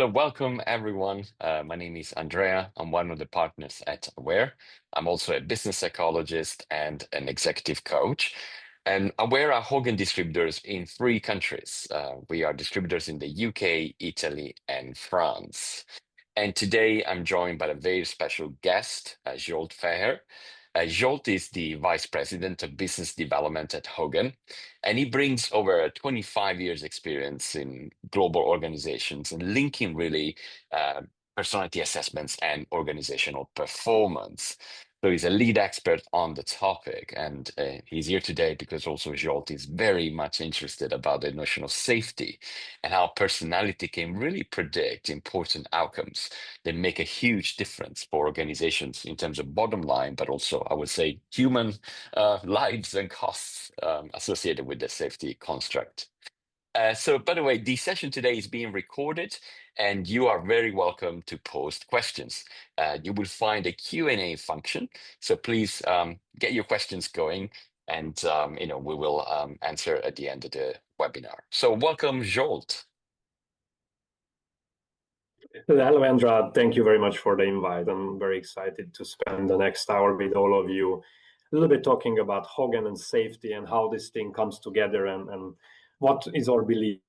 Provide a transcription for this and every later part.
So welcome everyone. My name is Andrea. I'm one of the partners at Awair. I'm also a business psychologist and an executive coach. And Awair are Hogan distributors in three countries. We are distributors in the UK, Italy, and France. And today I'm joined by a very special guest, Zsolt Feher. Zsolt is the Vice President of Business Development at Hogan, and he brings over 25 years experience in global organizations and linking really personality assessments and organizational performance. So he's a lead expert on the topic, and he's here today because also Zsolt is very much interested about the notion of safety and how personality can really predict important outcomes that make a huge difference for organizations in terms of bottom line, but also, I would say, human lives and costs associated with the safety construct. So, by the way, the session today is being recorded, and you are very welcome to post questions. You will find a Q&A function, so please get your questions going, and we will answer at the end of the webinar. So, welcome, Zsolt. Hello, Andrea. Thank you very much for the invite. I'm very excited to spend the next hour with all of you, a little bit talking about Hogan and safety and how this thing comes together and what is our belief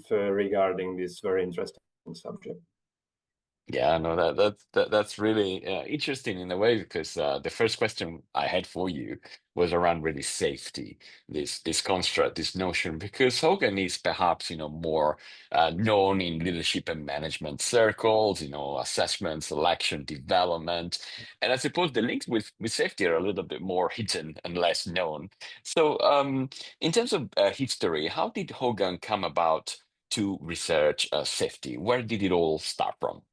regarding this very interesting subject. Yeah, no, that's really interesting in a way because the first question I had for you was around really safety, this construct, this notion, because Hogan is perhaps more known in leadership and management circles, assessment, selection, development, and I suppose the links with safety are a little bit more hidden and less known. So, in terms of history, how did Hogan come about to research safety? Where did it all start from?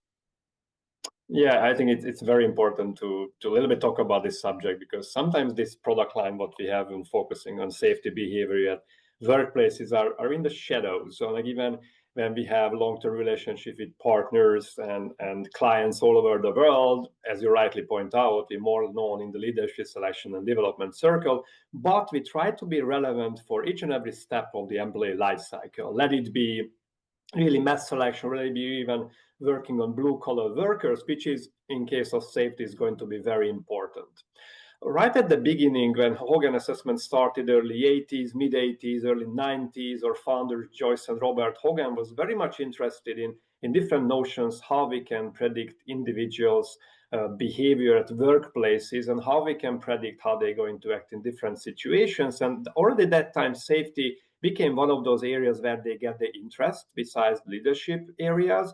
Yeah, I think it's very important to a little bit talk about this subject because sometimes this product line, what we have in focusing on safety behavior at workplaces are in the shadows. So like even when we have long-term relationship with partners and clients all over the world, as you rightly point out, we're more known in the leadership selection and development circle, but we try to be relevant for each and every step of the employee life cycle. Let it be really mass selection, really be even working on blue-collar workers, which is, in case of safety, is going to be very important. Right at the beginning, when Hogan Assessments started, early 80s, mid 80s, early 90s, our founders, Joyce and Robert Hogan, was very much interested in different notions, how we can predict individuals' behavior at workplaces and how we can predict how they're going to act in different situations. And already at that time, safety became one of those areas where they get the interest besides leadership areas.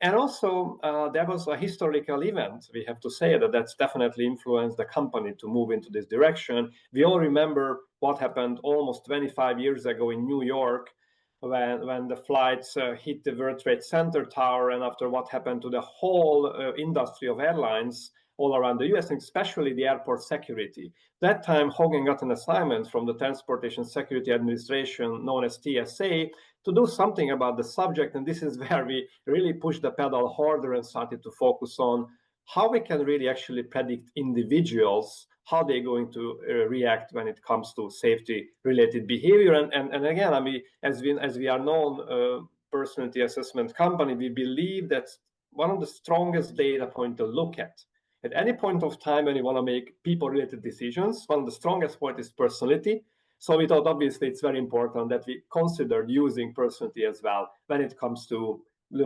And also, there was a historical event. We have to say that's definitely influenced the company to move into this direction. We all remember what happened almost 25 years ago in New York when the flights hit the World Trade Center tower, and after what happened to the whole industry of airlines all around the US, and especially the airport security. That time, Hogan got an assignment from the Transportation Security Administration, known as TSA, to do something about the subject. And this is where we really pushed the pedal harder and started to focus on how we can really actually predict individuals, how they're going to react when it comes to safety-related behavior. And again, I mean, as we are known personality assessment company, we believe that's one of the strongest data point to look at. At any point of time when you want to make people-related decisions, one of the strongest points is personality. So we thought, obviously, it's very important that we considered using personality as well when it comes to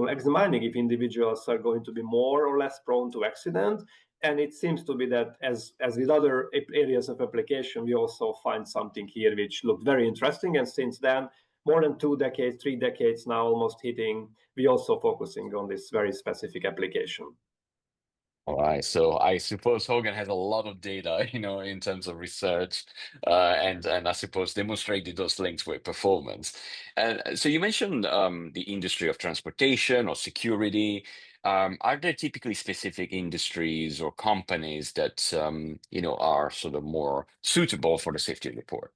examining if individuals are going to be more or less prone to accident. And it seems to be that as with other areas of application, we also find something here which looked very interesting. And since then, more than 2 decades, 3 decades now, almost hitting, we also focusing on this very specific application. All right, so I suppose Hogan has a lot of data, in terms of research, and I suppose demonstrated those links with performance. And so you mentioned the industry of transportation or security. Are there typically specific industries or companies that are sort of more suitable for the safety report?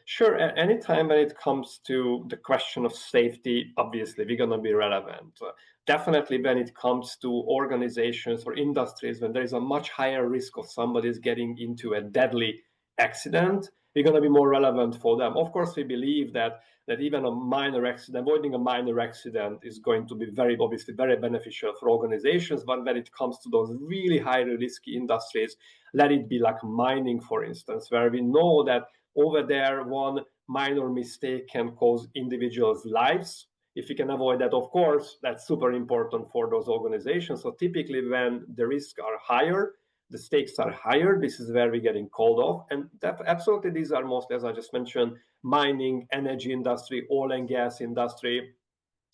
Sure. Anytime when it comes to the question of safety, obviously we're going to be relevant. Definitely when it comes to organizations or industries, when there is a much higher risk of somebody's getting into a deadly accident, we're going to be more relevant for them. Of course, we believe that even a minor accident, avoiding a minor accident is going to be obviously very beneficial for organizations. But when it comes to those really highly risky industries, let it be like mining, for instance, where we know that over there, one minor mistake can cause individuals' lives. If we can avoid that, of course, that's super important for those organizations. So typically when the risks are higher, the stakes are higher, this is where we're getting called off. And that absolutely, these are mostly, as I just mentioned, mining, energy industry, oil and gas industry.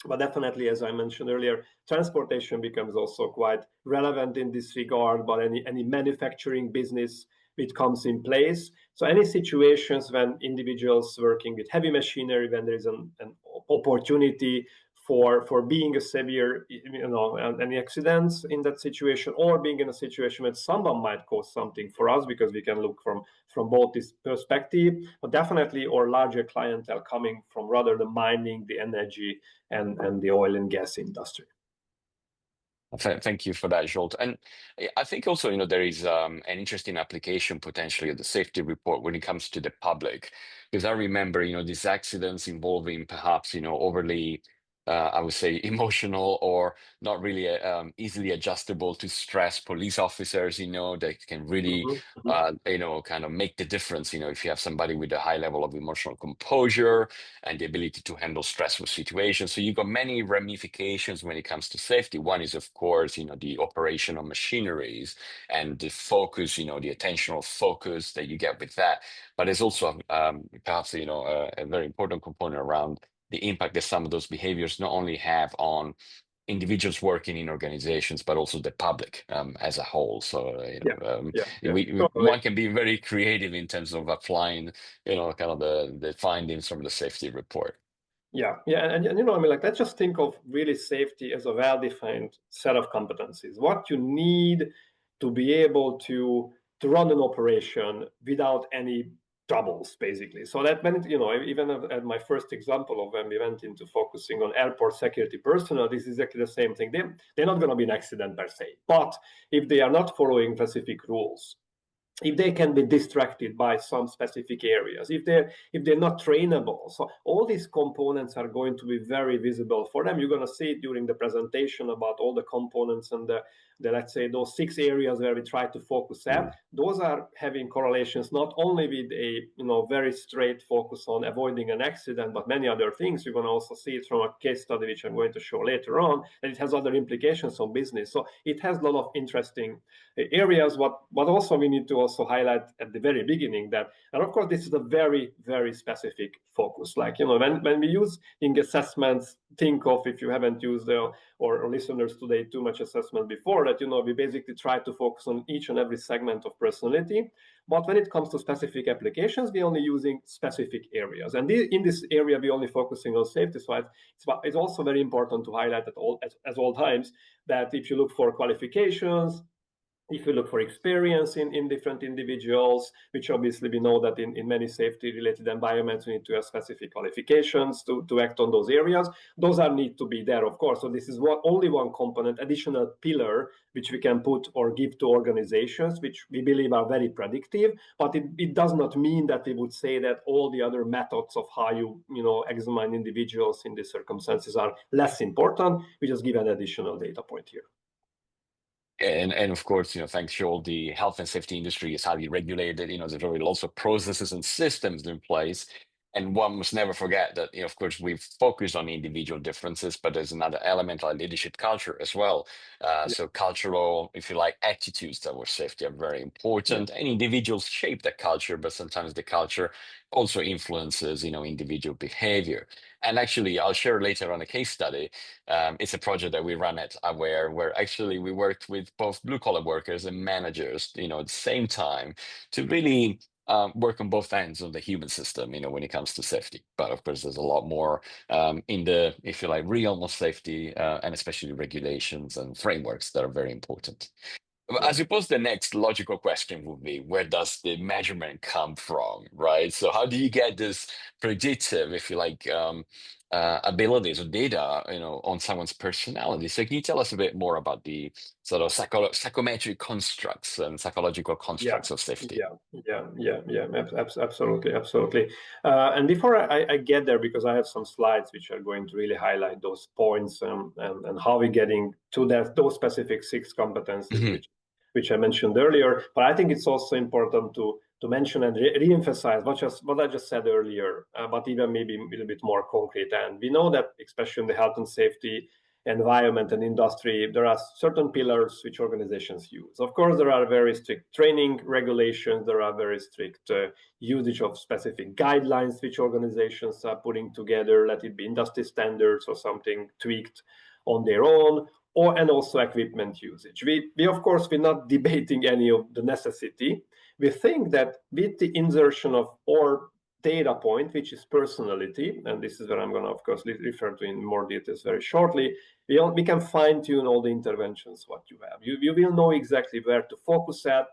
But definitely, as I mentioned earlier, transportation becomes also quite relevant in this regard, but any manufacturing business which comes in place. So any situations when individuals working with heavy machinery, when there is an opportunity for being a severe, any accidents in that situation, or being in a situation where someone might cause something for us, because we can look from both this perspective, but definitely our larger clientele coming from rather the mining, the energy, and the oil and gas industry. Thank you for that, Zsolt. And I think also, there is an interesting application potentially of the safety report when it comes to the public, because I remember, these accidents involving perhaps, overly, I would say, emotional or not really easily adjustable to stress police officers, that can really, Mm-hmm. kind of make the difference, if you have somebody with a high level of emotional composure and the ability to handle stressful situations. So you've got many ramifications when it comes to safety. One is, of course, the operational machineries and the focus, the attentional focus that you get with that. But there's also perhaps, a very important component around the impact that some of those behaviors not only have on individuals working in organizations, but also the public as a whole. So, Yeah, totally. one can be very creative in terms of applying, kind of the findings from the safety report. Yeah, and I mean, like, let's just think of really safety as a well-defined set of competencies. What you need to be able to run an operation without any troubles, basically. So that meant, even at my first example of when we went into focusing on airport security personnel, this is exactly the same thing. They're not going to be an accident per se, but if they are not following specific rules, if they can be distracted by some specific areas, if they're not trainable, so all these components are going to be very visible for them. You're going to see it during the presentation about all the components and the let's say those 6 areas where we try to focus at. Those are having correlations not only with a very straight focus on avoiding an accident, but many other things. You're going to also see it from a case study which I'm going to show later on, and it has other implications on business. So it has a lot of interesting areas. What also we need to also highlight at the very beginning that, and of course this is a very, very specific focus. Like, when we use in assessments, think of, if you haven't used or listeners today too much assessment before, that we basically try to focus on each and every segment of personality. But when it comes to specific applications, we're only using specific areas, and in this area we're only focusing on safety. So it's also very important to highlight at all times that if you look for qualifications, if you look for experience in different individuals, which obviously we know that in many safety related environments, we need to have specific qualifications to act on those areas. Those are need to be there, of course. So this is only one component, additional pillar, which we can put or give to organizations, which we believe are very predictive. But it does not mean that we would say that all the other methods of how you examine individuals in these circumstances are less important. We just give an additional data point here. And of course, thanks to all the health and safety industry is highly regulated. There's already lots of processes and systems in place. And one must never forget that, of course, we've focused on individual differences, but there's another element like leadership culture as well. So cultural, if you like, attitudes towards safety are very Yeah. important. And individuals shape the culture, but sometimes the culture also influences, individual behavior. And actually, I'll share later on a case study. It's a project that we run at Awair, where actually we worked with both blue collar workers and managers, at the same time to really work on both ends of the human system, when it comes to safety. But of course, there's a lot more in the, if you like, realm of safety, and especially regulations and frameworks that are very important. I suppose the next logical question would be, where does the measurement come from, right? So how do you get this predictive, if you like, abilities or data, on someone's personality. So can you tell us a bit more about the sort of psychometric constructs and psychological Yeah, constructs of safety? absolutely, absolutely. And before I get there, because I have some slides which are going to really highlight those points, and how we're getting to those specific 6 competencies Mhm. which I mentioned earlier. But I think it's also important to mention and re-emphasize what I just said earlier, but even maybe a little bit more concrete. And we know that, especially in the health and safety environment and industry, there are certain pillars which organizations use. Of course, there are very strict training regulations, there are very strict usage of specific guidelines which organizations are putting together, let it be industry standards or something tweaked on their own, and also equipment usage. We of course, we're not debating any of the necessity. We think that with the insertion of our data point, which is personality, and this is where I'm going to, of course, refer to in more details very shortly, we can fine tune all the interventions what you have. You will know exactly where to focus at.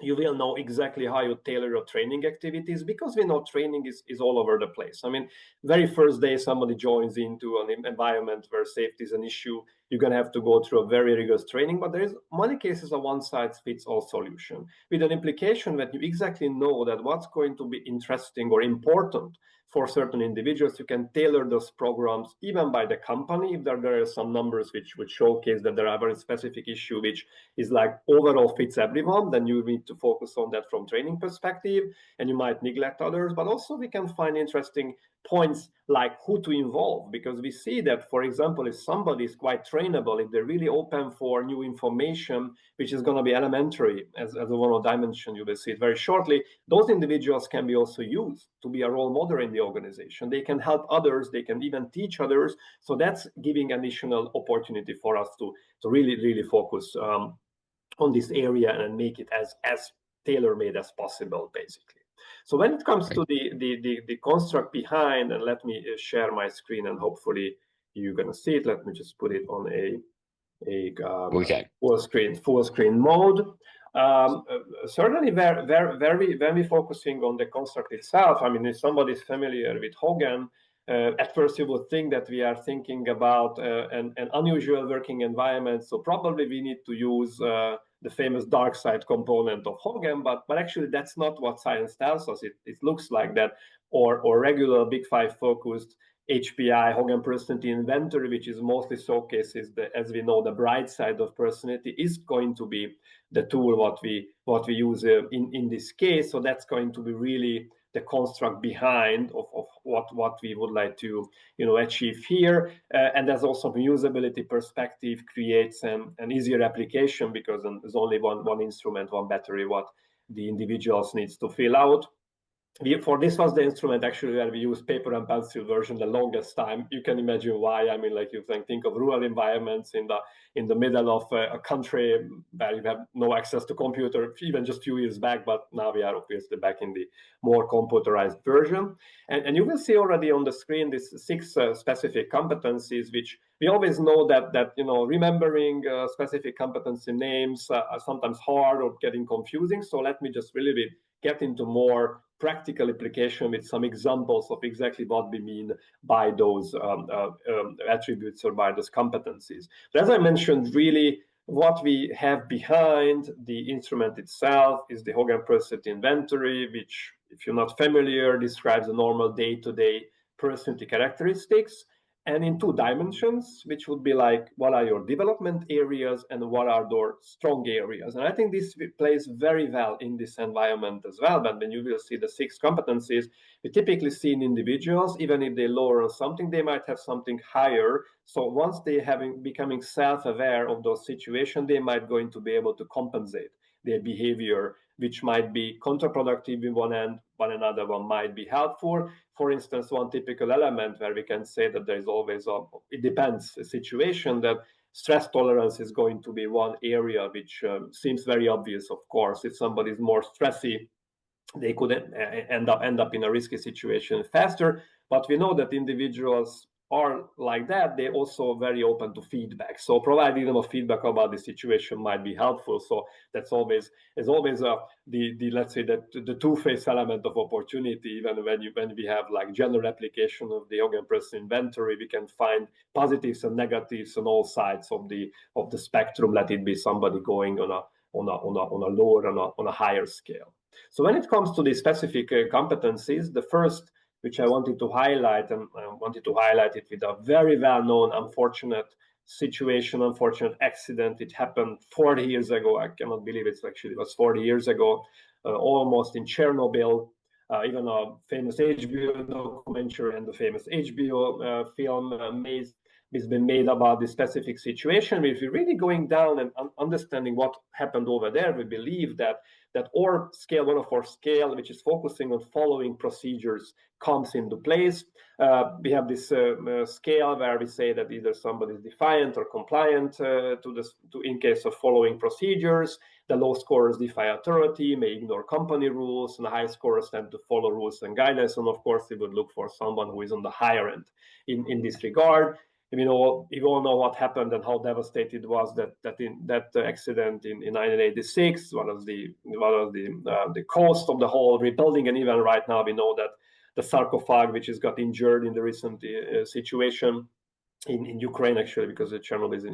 You will know exactly how you tailor your training activities, because we know training is all over the place. I mean, very first day somebody joins into an environment where safety is an issue, you're going to have to go through a very rigorous training, but there is many cases a one-size-fits-all solution, with an implication that you exactly know that what's going to be interesting or important for certain individuals. You can tailor those programs even by the company. If there are some numbers which would showcase that there are very specific issue which is like overall fits everyone, then you need to focus on that from training perspective, and you might neglect others. But also we can find interesting points like who to involve, because we see that, for example, if somebody is quite trainable, if they're really open for new information which is going to be elementary, as the one of dimension, you will see it very shortly, those individuals can be also used to be a role model in the organization. They can help others, they can even teach others. So that's giving additional opportunity for us to really focus on this area and make it as tailor-made as possible, basically. So when it comes Right. to the construct behind, and let me share my screen, and hopefully you're going to see it. Let me just put it on a Okay. full screen mode. Certainly, when we're focusing on the construct itself, I mean, if somebody's familiar with Hogan, at first you would think that we are thinking about an unusual working environment. So probably we need to use the famous dark side component of Hogan, but actually that's not what science tells us. It looks like that, or regular Big Five focused HPI, Hogan Personality Inventory, which is mostly showcases as we know, the bright side of personality, is going to be the tool what we use in this case. So that's going to be really the construct behind of what we would like to achieve here. And there's also from usability perspective creates an easier application, because there's only one instrument, one battery, what the individuals needs to fill out. For this was the instrument actually where we used paper and pencil version the longest time. You can imagine why. I mean, like, you can think of rural environments in the middle of a country where you have no access to computer, even just a few years back. But now we are obviously back in the more computerized version. And you will see already on the screen these 6 specific competencies, which we always know that remembering specific competency names are sometimes hard or getting confusing. So let me just really get into more practical application with some examples of exactly what we mean by those attributes or by those competencies. But as I mentioned, really what we have behind the instrument itself is the Hogan Personality Inventory, which, if you're not familiar, describes the normal day-to-day personality characteristics, and in 2 dimensions, which would be like, what are your development areas and what are your strong areas? And I think this plays very well in this environment as well. But when you will see the 6 competencies, we typically see in individuals, even if they lower on something, they might have something higher. So once they becoming self-aware of those situations, they might going to be able to compensate their behavior, which might be counterproductive in one end, but another one might be helpful. For instance, one typical element where we can say that there is always it depends, a situation that stress tolerance is going to be one area which seems very obvious. Of course, if somebody is more stressy, they could end up in a risky situation faster. But we know that individuals are like that, they're also very open to feedback. So providing them a feedback about the situation might be helpful. So that's always the let's say that the two-phase element of opportunity. Even when we have like general application of the Hogan Press inventory, we can find positives and negatives on all sides of the spectrum. Let it be somebody going on a lower on a higher scale. So when it comes to the specific competencies, the first which I wanted to highlight, and I wanted to highlight it with a very well-known unfortunate situation, unfortunate accident. It happened 40 years ago. I cannot believe it was 40 years ago, almost in Chernobyl. Even a famous HBO documentary and the famous HBO film has been made about this specific situation. If we're really going down and understanding what happened over there, we believe that our scale, one of our scale, which is focusing on following procedures, comes into place. We have this scale where we say that either somebody is defiant or compliant in case of following procedures. The low scorers defy authority, may ignore company rules, and the high scorers tend to follow rules and guidance. And of course, we would look for someone who is on the higher end in this regard. We all know what happened and how devastated it was that accident in 1986. What was the cost of the whole rebuilding, and even right now we know that the sarcophage, which has got injured in the recent situation in Ukraine, actually, because the Chernobyl is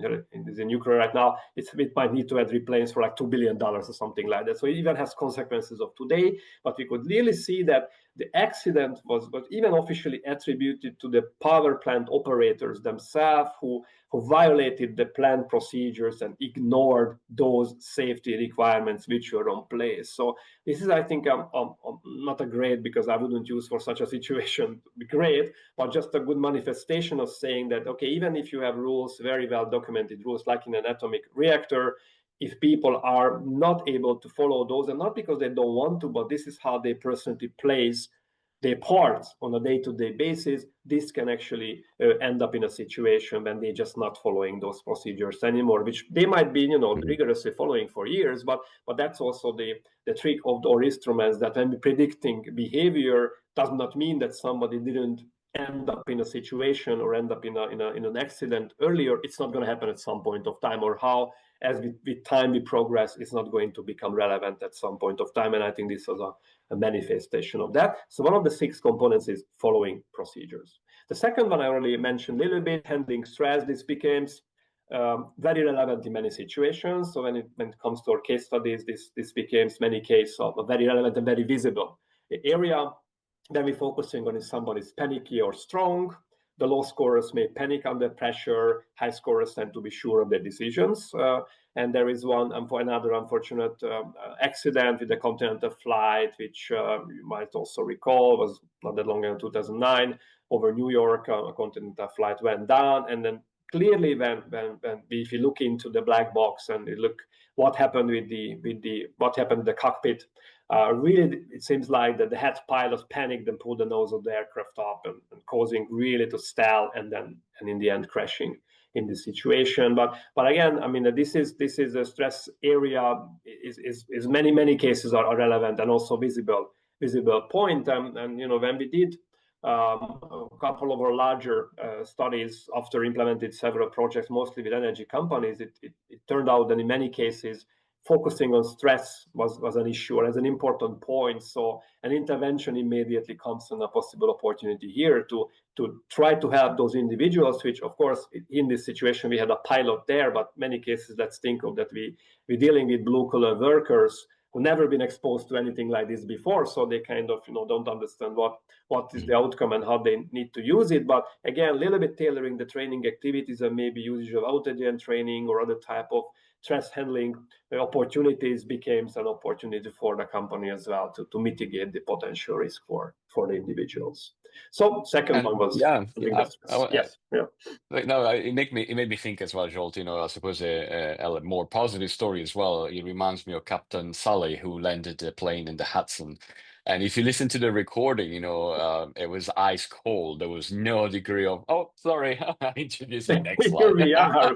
in Ukraine right now, it might need to add replanes for like $2 billion or something like that. So it even has consequences of today, but we could really see that the accident was even officially attributed to the power plant operators themselves who violated the plant procedures and ignored those safety requirements which were in place. So this is, I think, not a great, because I wouldn't use for such a situation great, but just a good manifestation of saying that, okay, even if you have rules, very well documented rules, like in an atomic reactor, if people are not able to follow those, and not because they don't want to, but this is how they personally place their parts on a day-to-day basis, this can actually end up in a situation when they're just not following those procedures anymore, which they might be, rigorously following for years. But that's also the trick of our instruments, that when we're predicting behavior, does not mean that somebody didn't end up in a situation or end up in an accident earlier. It's not going to happen at some point of time, or how as with time we progress, it's not going to become relevant at some point of time. And I think this was a manifestation of that. So one of the 6 components is following procedures. The second one I already mentioned a little bit, handling stress. This becomes very relevant in many situations. So when it comes to our case studies, this becomes many cases of a very relevant and very visible area. Then we're focusing on if somebody's panicky or strong. The low scorers may panic under pressure. High scorers tend to be sure of their decisions. And there is another unfortunate accident with a continental flight, which you might also recall was not that long ago, 2009, over New York. A continental flight went down, and then clearly, if you look into the black box and you look what happened with the cockpit, really it seems like that the head pilot panicked and pulled the nose of the aircraft up, and causing really to stall, and in the end crashing in this situation. But again, I mean, this is a stress area. Is many cases are relevant and also visible point. And when we did a couple of our larger studies after implemented several projects, mostly with energy companies, it turned out that in many cases focusing on stress was an issue or as an important point. So an intervention immediately comes in a possible opportunity here to try to help those individuals, which of course in this situation we had a pilot there, but many cases, let's think of that we're dealing with blue collar workers who never been exposed to anything like this before. So they kind of don't understand what is the outcome and how they need to use it. But again, a little bit tailoring the training activities and maybe usage of out-agent training or other type of stress handling opportunities becomes an opportunity for the company as well to mitigate the potential risk for the individuals. So second one was yes. Like, no, it made me think as well, Zsolt. I suppose a more positive story as well. It reminds me of Captain Sully, who landed the plane in the Hudson And if you listen to the recording, it was ice cold. There was no degree of, oh, sorry, introduce me next Here slide. we are,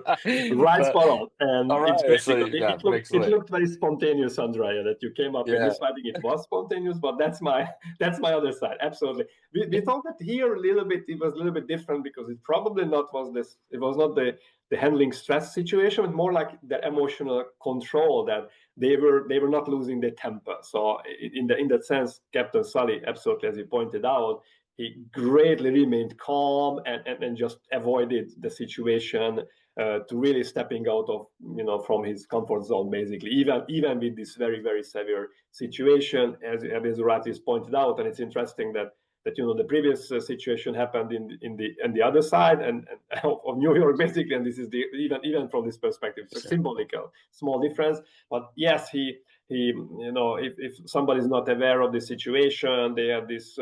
right But spot on. And all it's right, great so because yeah, next it slide. looked very spontaneous, Andrea, that you came up with Yeah. this. I think it was spontaneous, but that's my other side. Absolutely. We thought that here a little bit it was a little bit different because it probably not was this, it was not the handling stress situation, but more like the emotional control, that they were not losing their temper. So in that sense, Captain Sully, absolutely, as you pointed out, he greatly remained calm and just avoided the situation, to really stepping out of, from his comfort zone, basically, even with this very, very severe situation, as rightly pointed out. And it's interesting that the previous situation happened in the other side and of New York, basically, and this is the even from this perspective, it's a symbolical small difference. But yes, he if somebody's not aware of the situation, they have this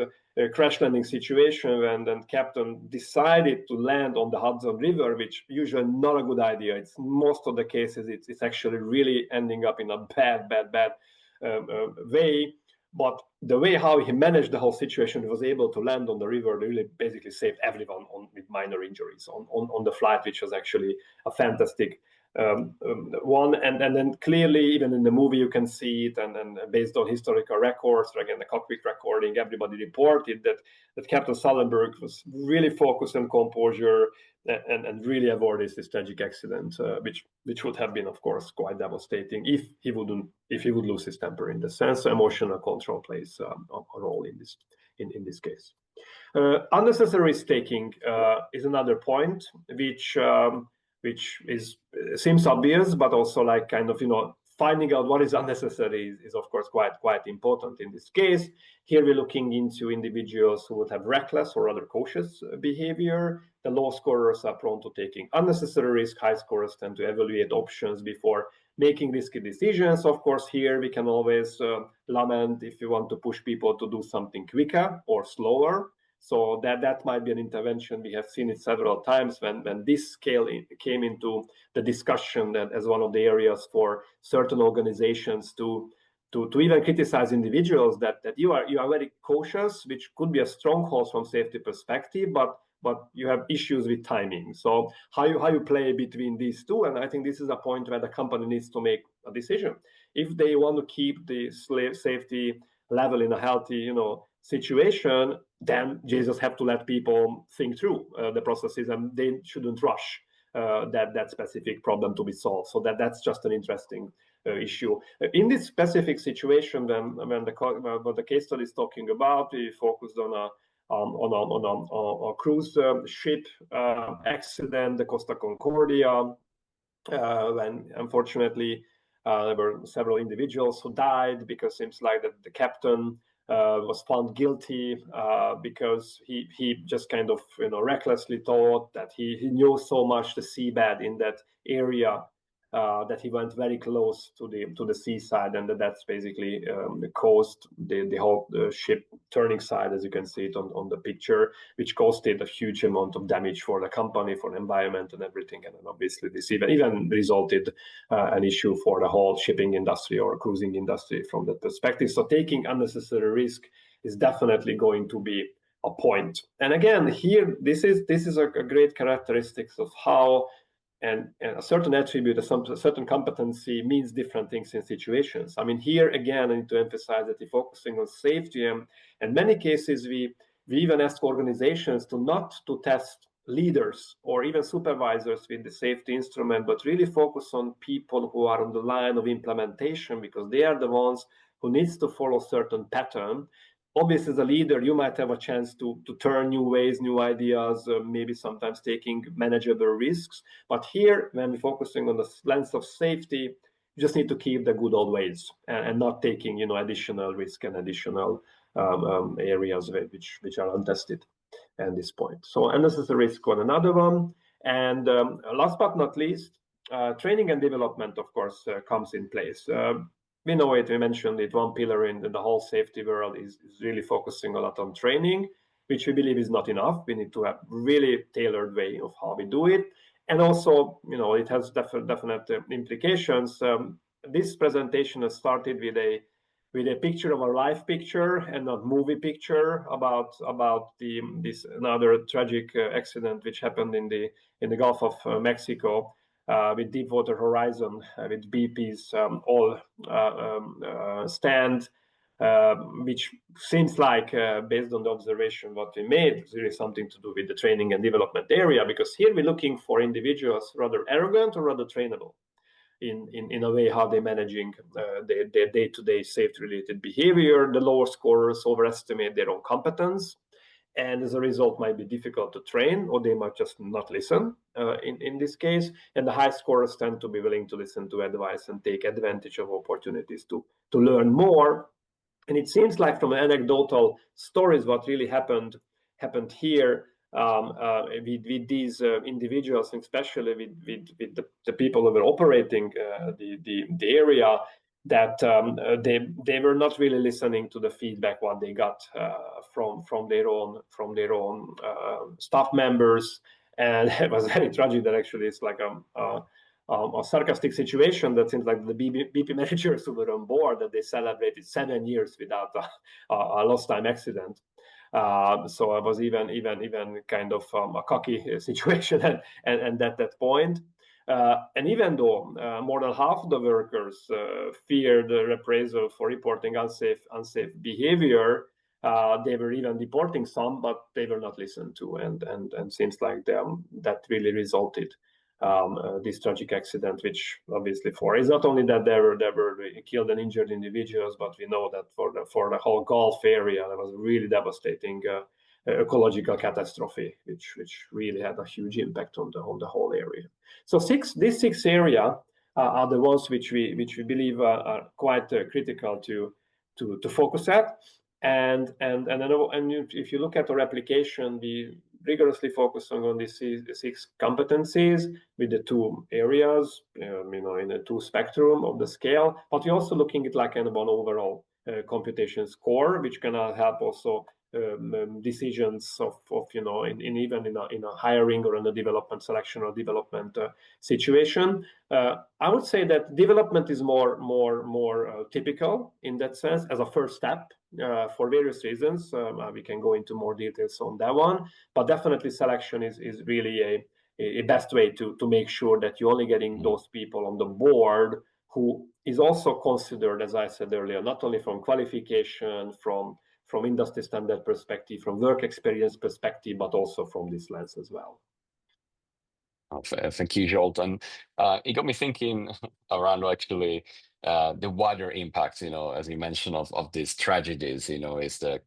crash landing situation, and then captain decided to land on the Hudson River, which usually not a good idea. It's most of the cases it's actually really ending up in a bad way. But the way how he managed the whole situation, he was able to land on the river, really basically saved everyone with minor injuries on the flight, which was actually a fantastic one. And then clearly, even in the movie, you can see it, and based on historical records, again, the cockpit recording, everybody reported that Captain Sullenberg was really focused on composure and really avoided this tragic accident, which would have been, of course, quite devastating if he would lose his temper. In the sense, emotional control plays a role in this case. Unnecessary risk taking is another point, which seems obvious, but also like kind of finding out what is unnecessary is of course quite important in this case. Here we're looking into individuals who would have reckless or other cautious behavior. The low scorers are prone to taking unnecessary risk. High scorers tend to evaluate options before making risky decisions. Of course, here we can always lament if you want to push people to do something quicker or slower. So that might be an intervention. We have seen it several times when this scale came into the discussion, that as one of the areas for certain organizations to even criticize individuals that you are very cautious, which could be a stronghold from safety perspective, but you have issues with timing. So how you play between these two, and I think this is a point where the company needs to make a decision. If they want to keep the safety level in a healthy situation, then Jesus have to let people think through the processes, and they shouldn't rush that specific problem to be solved. So that's just an interesting issue. In this specific situation, when the case study is talking about, we focused on a cruise ship accident, the Costa Concordia, when unfortunately there were several individuals who died because it seems like that the captain was found guilty because he just kind of recklessly thought that he knew so much the seabed in that area that he went very close to the seaside, and that's basically caused the whole ship turning side, as you can see it on the picture, which costed a huge amount of damage for the company, for the environment, and everything. And then obviously this even resulted an issue for the whole shipping industry or cruising industry from that perspective. So taking unnecessary risk is definitely going to be a point. And again, here this is a great characteristics of how and a certain attribute, a certain competency means different things in situations. I mean, here again, I need to emphasize that we're focusing on safety, and in many cases, we even ask organizations to not to test leaders or even supervisors with the safety instrument, but really focus on people who are on the line of implementation, because they are the ones who needs to follow certain pattern. Obviously, as a leader, you might have a chance to turn new ways, new ideas, maybe sometimes taking manageable risks. But here, when we're focusing on the lens of safety, you just need to keep the good old ways and not taking additional risk and additional areas which are untested at this point. So unnecessary risk on another one. And last but not least, training and development, of course, comes in place. We know it, we mentioned it, one pillar in the whole safety world is really focusing a lot on training, which we believe is not enough. We need to have really tailored way of how we do it. And also, it has definite implications. This presentation has started with with a picture of a live picture and not movie picture about this another tragic accident which happened in the Gulf of Mexico with Deepwater Horizon with BP's oil stand, which seems like, based on the observation what we made, is really something to do with the training and development area, because here we're looking for individuals rather arrogant or rather trainable in a way how they're managing their day-to-day safety-related behavior. The lower scorers overestimate their own competence, and as a result might be difficult to train, or they might just not listen in this case. And the high scorers tend to be willing to listen to advice and take advantage of opportunities to learn more. And it seems like from anecdotal stories, what really happened here with these individuals, and especially with the people who were operating the area, that they were not really listening to the feedback what they got from their own staff members. And it was very tragic that actually it's like a sarcastic situation that seems like the BP managers who were on board, that they celebrated 7 years without a lost time accident. So it was even kind of a cocky situation and at that point. And even though more than half of the workers feared reprisal for reporting unsafe behavior, they were even deporting some, but they were not listened to, and seems like that really resulted this tragic accident, which obviously is not only that there were killed and injured individuals, but we know that for the whole Gulf area, there was a really devastating ecological catastrophe, which really had a huge impact on the whole area. So these six areas are the ones which we believe are quite critical to focus at. And if you look at our application, we rigorously focusing on these six competencies with the two areas, in the two spectrum of the scale. But we're also looking at like an overall computation score, which can help also decisions of in even in a hiring or in a development selection or development situation. I would say that development is more typical in that sense as a first step for various reasons. We can go into more details on that one, but definitely selection is really a best way to make sure that you're only getting those people on the board who is also considered, as I said earlier, not only from qualification, from industry standard perspective, from work experience perspective, but also from this lens as well. Thank you, Zsolt. And it got me thinking around actually the wider impacts, as you mentioned, of these tragedies, is the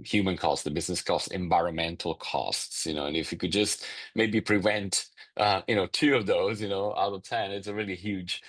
human cost, the business cost, environmental costs, and if you could just maybe prevent, two of those, out of 10, it's a really huge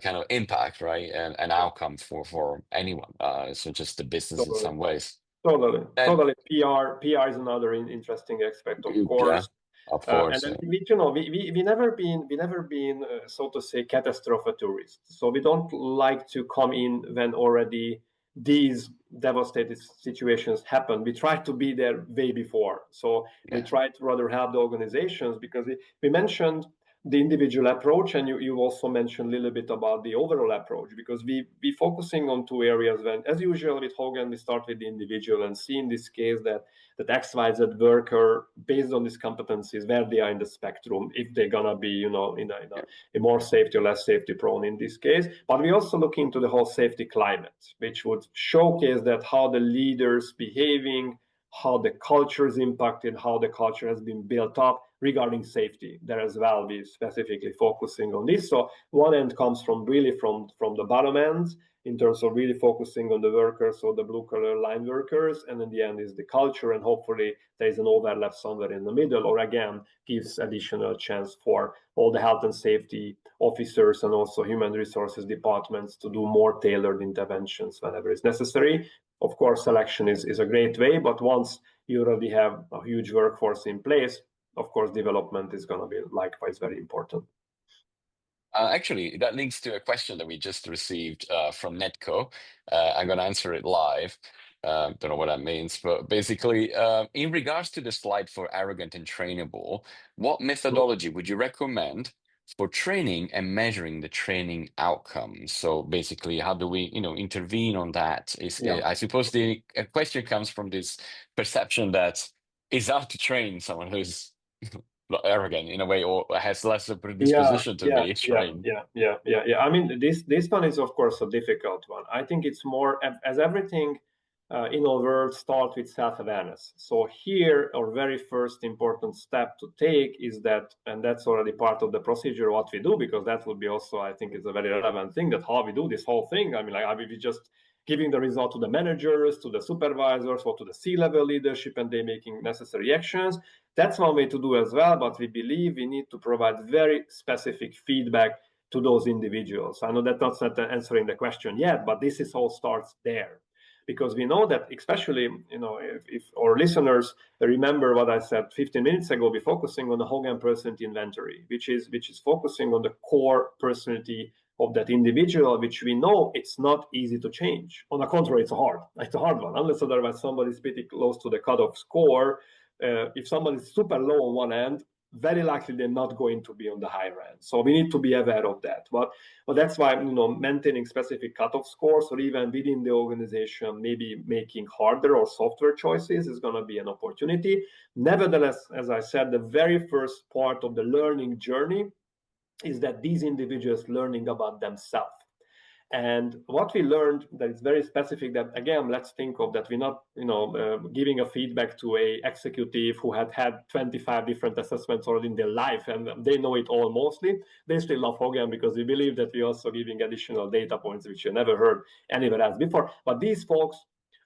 kind of impact, right? And outcome for anyone. So just the business in some ways. Totally. And PR is another interesting aspect, of yeah, course. of And course. then we never been so to say catastrophe tourists. So we don't like to come in when already these devastating situations happen. We try to be there way before. So we try to rather help the organizations, because we mentioned the individual approach, and you also mentioned a little bit about the overall approach, because we focusing on two areas. When, as usual with Hogan, we start with the individual and see in this case that XYZ worker, based on these competencies, where they are in the spectrum, if they're gonna be, in a more safety or less safety prone in this case. But we also look into the whole safety climate, which would showcase that how the leaders behaving, how the culture is impacted, how the culture has been built up regarding safety. There as well, we specifically focusing on this. So one end comes from the bottom end, in terms of really focusing on the workers, or the blue collar line workers, and in the end is the culture, and hopefully there is an overlap somewhere in the middle, or again gives additional chance for all the health and safety officers and also human resources departments to do more tailored interventions whenever it's necessary. Of course, selection is a great way, but once you already have a huge workforce in place, of course, development is going to be likewise very important. Actually, that links to a question that we just received from Netco. I'm going to answer it live. Don't know what that means, but basically, in regards to the slide for arrogant and trainable, what methodology would you recommend for training and measuring the training outcomes. So basically, how do we, intervene on that? I suppose the question comes from this perception that it's hard to train someone who's arrogant in a way, or has less of a predisposition to be trained. I mean, this one is of course a difficult one. I think it's more as everything in our world starts with self-awareness. So here, our very first important step to take is that, and that's already part of the procedure what we do, because that would be also, I think, is a very relevant thing, that how we do this whole thing. I mean, like, are we just giving the result to the managers, to the supervisors, or to the C-level leadership, and they making necessary actions? That's one way to do as well, but we believe we need to provide very specific feedback to those individuals. I know that's not answering the question yet, but this is all starts there. Because we know that, especially, if our listeners remember what I said 15 minutes ago, we're focusing on the Hogan personality inventory, which is focusing on the core personality of that individual, which we know it's not easy to change. On the contrary, it's a hard one, unless otherwise somebody's pretty close to the cutoff score. If somebody's super low on one end, very likely they're not going to be on the higher end. So we need to be aware of that. But that's why, maintaining specific cutoff scores, or even within the organization, maybe making harder or softer choices is going to be an opportunity. Nevertheless, as I said, the very first part of the learning journey is that these individuals learning about themselves. And what we learned that is very specific, that again, let's think of that we're not, giving a feedback to a executive who had 25 different assessments already in their life, and they know it all mostly. They still love Hogan because we believe that we're also giving additional data points, which you never heard anywhere else before. But these folks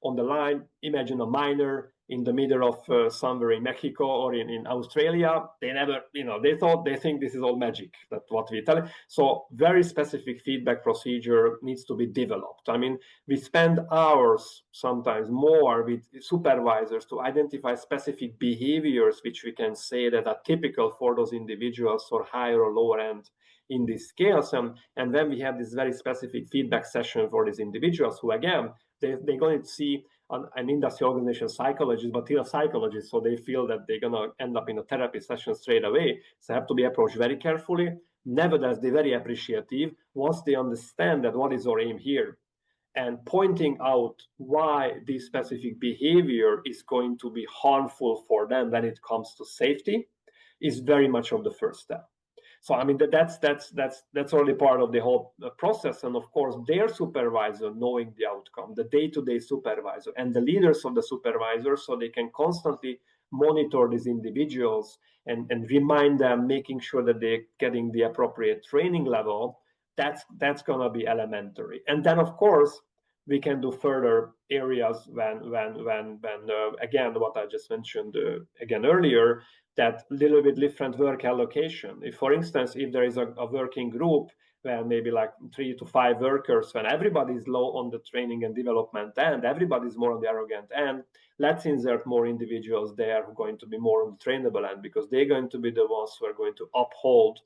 on the line, imagine a miner in the middle of somewhere in Mexico or in Australia. They never, they think this is all magic, that's what we tell. So very specific feedback procedure needs to be developed. I mean, we spend hours, sometimes more, with supervisors to identify specific behaviors which we can say that are typical for those individuals, or higher or lower end in these scales. And then we have this very specific feedback session for these individuals who, again, they're going to see an industry organization psychologist, but still a psychologist, so they feel that they're going to end up in a therapy session straight away. So have to be approached very carefully. Nevertheless, they're very appreciative once they understand that what is our aim here, and pointing out why this specific behavior is going to be harmful for them when it comes to safety is very much of the first step. So I mean, that's already part of the whole process. And of course, their supervisor knowing the outcome, the day-to-day supervisor, and the leaders of the supervisor, so they can constantly monitor these individuals and remind them, making sure that they're getting the appropriate training level. That's going to be elementary. And then, of course, we can do further areas when again, what I just mentioned again earlier, that little bit different work allocation. If, for instance, if there is a working group where maybe like 3 to 5 workers, when everybody's low on the training and development end, everybody's more on the arrogant end, let's insert more individuals there who are going to be more on the trainable end, because they're going to be the ones who are going to uphold,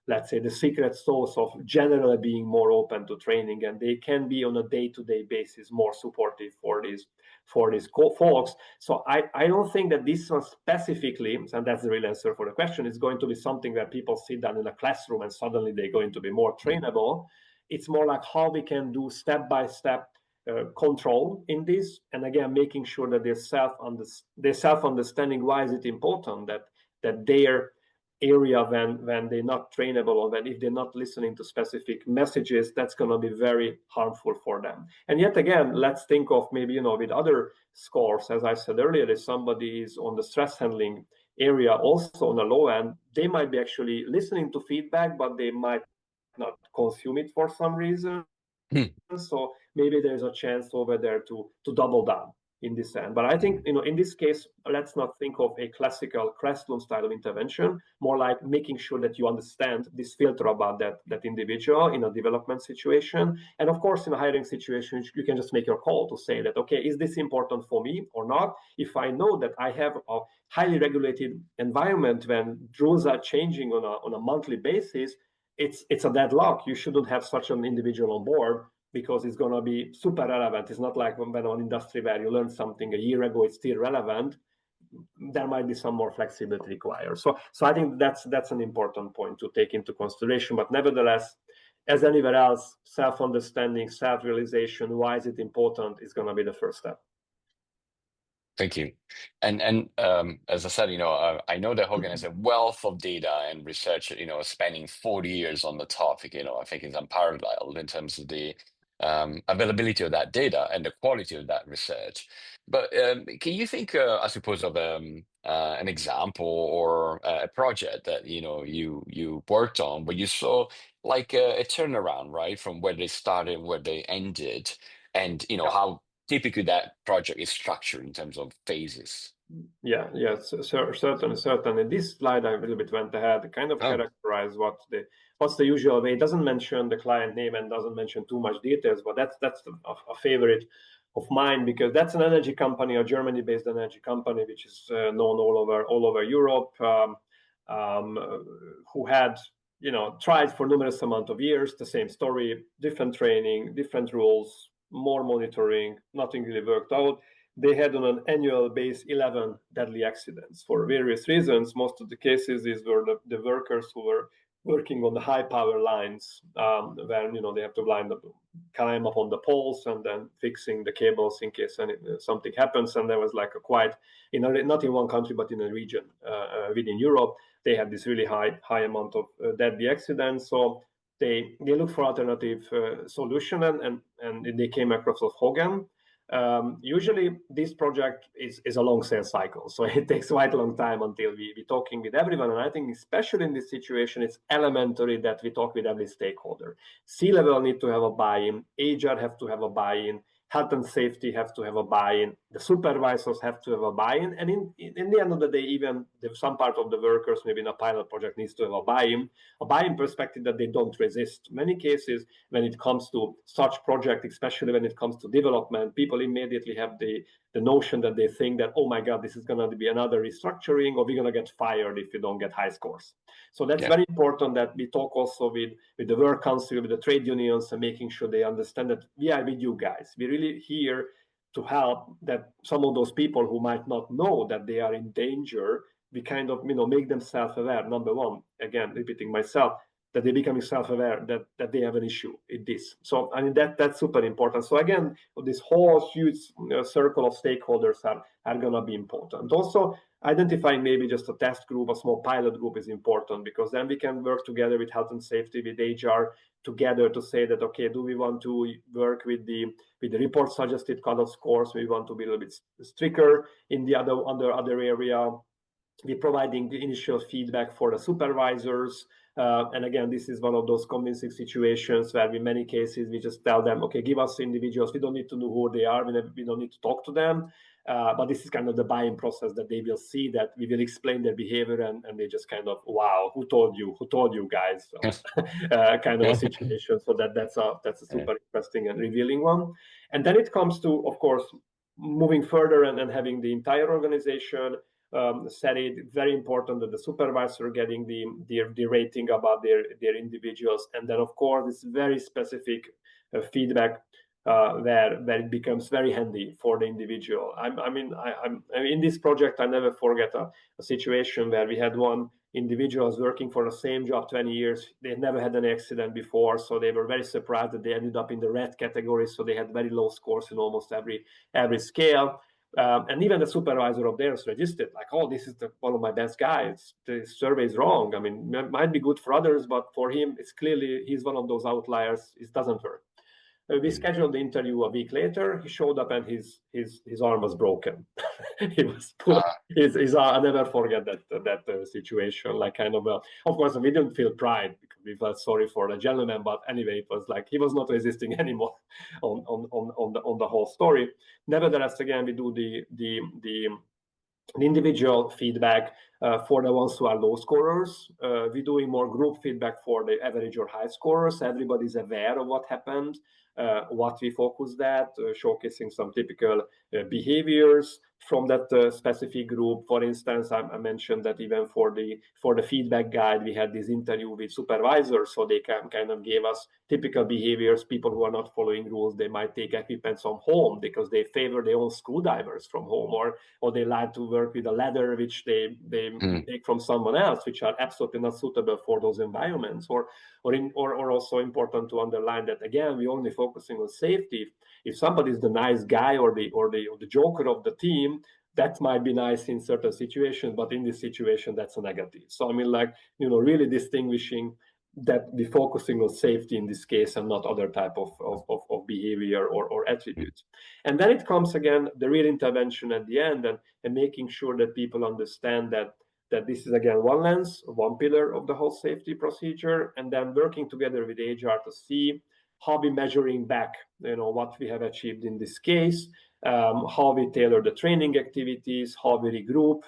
let's say, the secret sauce of generally being more open to training, and they can be on a day-to-day basis more supportive for these folks. So I don't think that this one specifically, and that's the real answer for the question, is going to be something where people sit down in a classroom and suddenly they're going to be more trainable. It's more like how we can do step-by-step control in this, and again, making sure that their self-understanding why is it important that their area, when they're not trainable, or when if they're not listening to specific messages, that's going to be very harmful for them. And yet again, let's think of maybe, with other scores, as I said earlier, if somebody is on the stress handling area also on the low end, they might be actually listening to feedback, but they might not consume it for some reason. So maybe there's a chance over there to double down in this end. But I think, in this case, let's not think of a classical classroom style of intervention, more like making sure that you understand this filter about that individual in a development situation. And of course, in a hiring situation, you can just make your call to say that, okay, is this important for me or not? If I know that I have a highly regulated environment when rules are changing on a monthly basis, it's a deadlock. You shouldn't have such an individual on board, because it's going to be super relevant. It's not like when an industry where you learned something a year ago, it's still relevant. there might be some more flexibility required. So I think that's an important point to take into consideration. But nevertheless, as anywhere else, self-understanding, self-realization, why is it important, is going to be the first step. Thank you. And as I said, I know that Hogan has a wealth of data and research, spanning 40 years on the topic. I think it's unparalleled in terms of the availability of that data and the quality of that research. But can you think, I suppose, of an example or a project that you worked on where you saw like a turnaround, right, from where they started, where they ended, and how typically that project is structured in terms of phases? Yeah, certainly. This slide I a little bit went ahead, kind of Oh, characterize what's the usual way. It doesn't mention the client name and doesn't mention too much details, but that's a favorite of mine, because that's an energy company, a Germany-based energy company, which is known all over Europe, who had tried for numerous amount of years the same story, different training, different rules, more monitoring, nothing really worked out. They had on an annual base 11 deadly accidents for various reasons. Most of the cases, these were the workers who were working on the high power lines, when they have to climb up on the poles and then fixing the cables in case something happens. And there was like a quite, not in one country but in a region within Europe, they had this really high amount of deadly accidents. So they looked for alternative solution, and they came across of Hogan. Usually this project is a long sales cycle, so it takes quite a long time until we're talking with everyone. And I think especially in this situation, it's elementary that we talk with every stakeholder. C-level need to have a buy-in, HR have to have a buy-in, health and safety have to have a buy-in, the supervisors have to have a buy-in, and in the end of the day, even some part of the workers, maybe in a pilot project, needs to have a buy-in perspective that they don't resist. Many cases, when it comes to such project, especially when it comes to development, people immediately have the notion that they think that, oh my God, this is going to be another restructuring, or we're going to get fired if we don't get high scores. So that's very important that we talk also with the work council, with the trade unions, and making sure they understand that we are with you guys. We're really here to help that some of those people who might not know that they are in danger, we kind of make them self-aware. Number one, again, repeating myself, that they're becoming self-aware that they have an issue with this. So I mean that's super important. So again, this whole huge circle of stakeholders are going to be important. Also, identifying maybe just a test group, a small pilot group is important, because then we can work together with health and safety, with HR together to say that, okay, do we want to work with the report suggested cutoff scores? We want to be a little bit stricter in the other area. We're providing the initial feedback for the supervisors. And again, this is one of those convincing situations where in many cases we just tell them, okay, give us individuals. We don't need to know who they are. We don't need to talk to them. But this is kind of the buy-in process, that they will see that we will explain their behavior, and they just kind of, wow, who told you guys? So, kind of a situation. So that's a super interesting and revealing one. And then it comes to, of course, moving further and having the entire organization said it. Very important that the supervisor getting the rating about their individuals, and then of course this very specific feedback where it becomes very handy for the individual. I mean, in this project, I never forget a situation where we had one individual was working for the same job 20 years. They had never had an accident before, so they were very surprised that they ended up in the red category. So they had very low scores in almost every scale. And even the supervisor of theirs registered, like, oh, this is one of my best guys. The survey is wrong. I mean, it might be good for others, but for him, it's clearly he's one of those outliers. It doesn't work. We scheduled the interview a week later. He showed up and his arm was broken. He was pulled. I never forget that situation. Like, kind of, of course, we didn't feel pride because we felt sorry for the gentleman. But anyway, it was like he was not resisting anymore on the whole story. Nevertheless, again, we do the individual feedback. for the ones who are low scorers. We're doing more group feedback for the average or high scorers. Everybody's aware of what happened, what we focused at, showcasing some typical behaviors from that specific group. For instance, I mentioned that even for the feedback guide, we had this interview with supervisors, so they kind of gave us typical behaviors. People who are not following rules, they might take equipment from home because they favor their own screwdrivers from home, or they like to work with a ladder which they Mm. take from someone else, which are absolutely not suitable for those environments. Or also important to underline that again, we're only focusing on safety. If somebody is the nice guy or the joker of the team, that might be nice in certain situations, but in this situation, that's a negative. So I mean, like, really distinguishing that we're focusing on safety in this case and not other type of behavior or attributes. And then it comes again, the real intervention at the end, and making sure that people understand that this is again one lens, one pillar of the whole safety procedure, and then working together with HR to see how we measuring back, what we have achieved in this case, how we tailor the training activities, how we regroup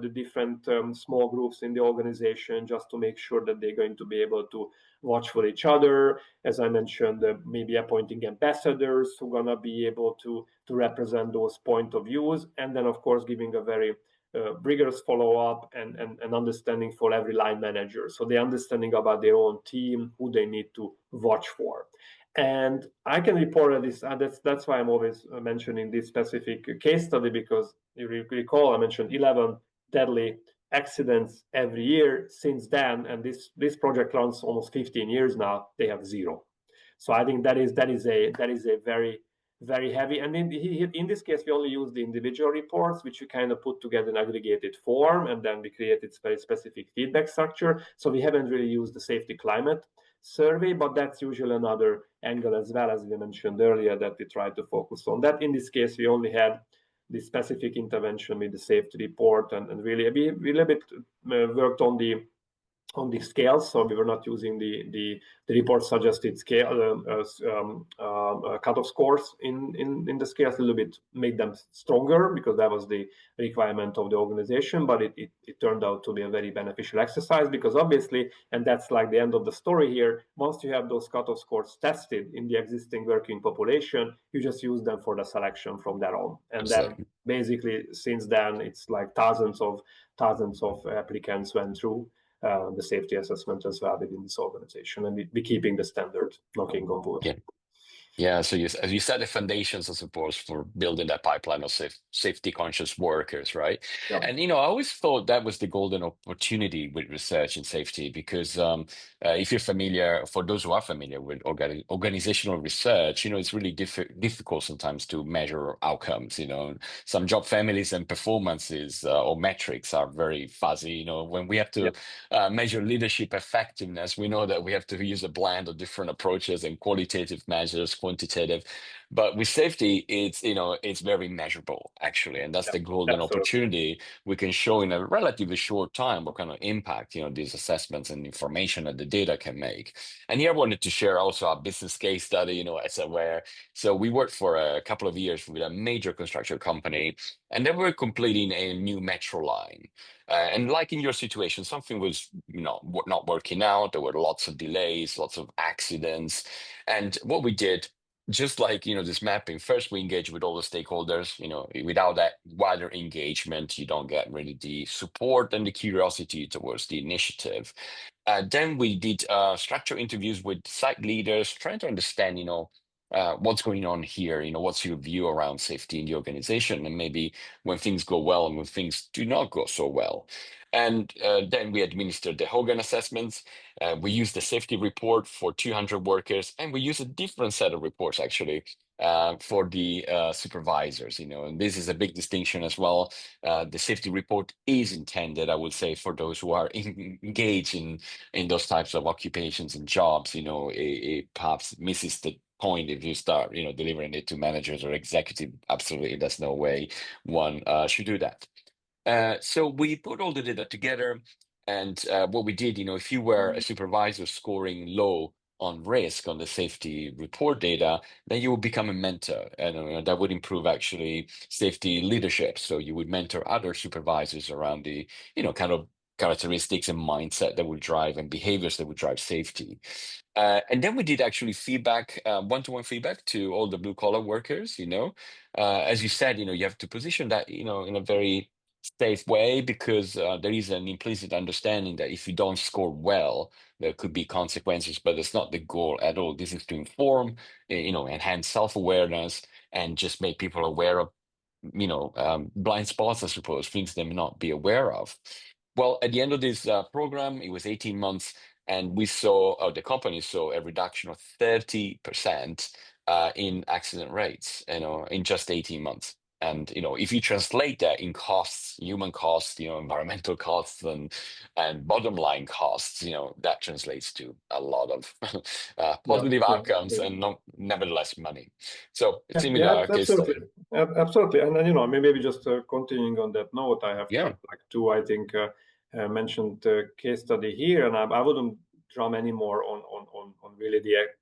the different small groups in the organization just to make sure that they're going to be able to watch for each other. As I mentioned, maybe appointing ambassadors who are going to be able to represent those point of views, and then of course giving a very rigorous follow-up and understanding for every line manager. So they're understanding about their own team, who they need to watch for. And I can report on this. That's why I'm always mentioning this specific case study, because you recall I mentioned 11 deadly accidents every year since then, and this project runs almost 15 years now. They have zero. So I think that is a very heavy. And in this case, we only use the individual reports, which we kind of put together in aggregated form, and then we created very specific feedback structure. So we haven't really used the safety climate survey, but that's usually another angle as well, as we mentioned earlier, that we try to focus on. That in this case, we only had the specific intervention with the safety report, and really we a little bit worked on the scales, so we were not using the report suggested scale cutoff scores in the scales. A little bit made them stronger because that was the requirement of the organization, but it turned out to be a very beneficial exercise, because obviously, and that's like the end of the story here, once you have those cutoff scores tested in the existing working population, you just use them for the selection from there on. And then Absolutely. basically since then it's like thousands of applicants went through the safety assessment as well within this organization, and we keeping the standard, knocking on wood. Yeah. Yeah, so as you said, the foundations, I suppose, for building that pipeline of safety conscious workers, right? Yeah. And I always thought that was the golden opportunity with research and safety, because if you're familiar, for those who are familiar with organizational research, it's really difficult sometimes to measure outcomes. Some job families and performances or metrics are very fuzzy. When we have Yeah. to measure leadership effectiveness, we know that we have to use a blend of different approaches and qualitative measures, quantitative. But with safety, it's very measurable actually, and that's Yeah, the golden absolutely. opportunity. We can show in a relatively short time what kind of impact these assessments and information that the data can make. And here I wanted to share also a business case study, as Aware. So we worked for a couple of years with a major construction company, and they were completing a new metro line. And like in your situation, something was not working out. There were lots of delays, lots of accidents. And what we did, just like this mapping, first we engage with all the stakeholders. Without that wider engagement, you don't get really the support and the curiosity towards the initiative. Then we did structured interviews with site leaders, trying to understand, what's going on here. What's your view around safety in the organization, and maybe when things go well and when things do not go so well. And then we administered the Hogan assessments. We used the safety report for 200 workers, and we used a different set of reports actually for the supervisors. And this is a big distinction as well. The safety report is intended, I would say, for those who are engaged in those types of occupations and jobs. It perhaps misses the point if you start, delivering it to managers or executive. Absolutely, there's no way one should do that. So we put all the data together, and what we did, if you were a supervisor scoring low on risk, on the safety report data, then you would become a mentor, and that would improve actually safety leadership. So you would mentor other supervisors around the, kind of characteristics and mindset that would drive and behaviors that would drive safety. And then we did actually feedback, one-to-one feedback to all the blue collar workers, as you said, you have to position that, in a very safe way, because there is an implicit understanding that if you don't score well, there could be consequences, but it's not the goal at all. This is to inform, enhance self-awareness and just make people aware of, blind spots, I suppose, things they may not be aware of. Well, at the end of this program, it was 18 months, and we saw, the company saw a reduction of 30% in accident rates, in just 18 months. And if you translate that in costs, human costs, environmental costs, and bottom line costs, that translates to a lot of Yeah, positive yeah, outcomes, yeah. and not, nevertheless, money. So Yeah, similar case absolutely. study. Absolutely. And then, maybe just continuing on that note, I have Yeah. like two, I think, mentioned case study here, and I wouldn't drum any more on really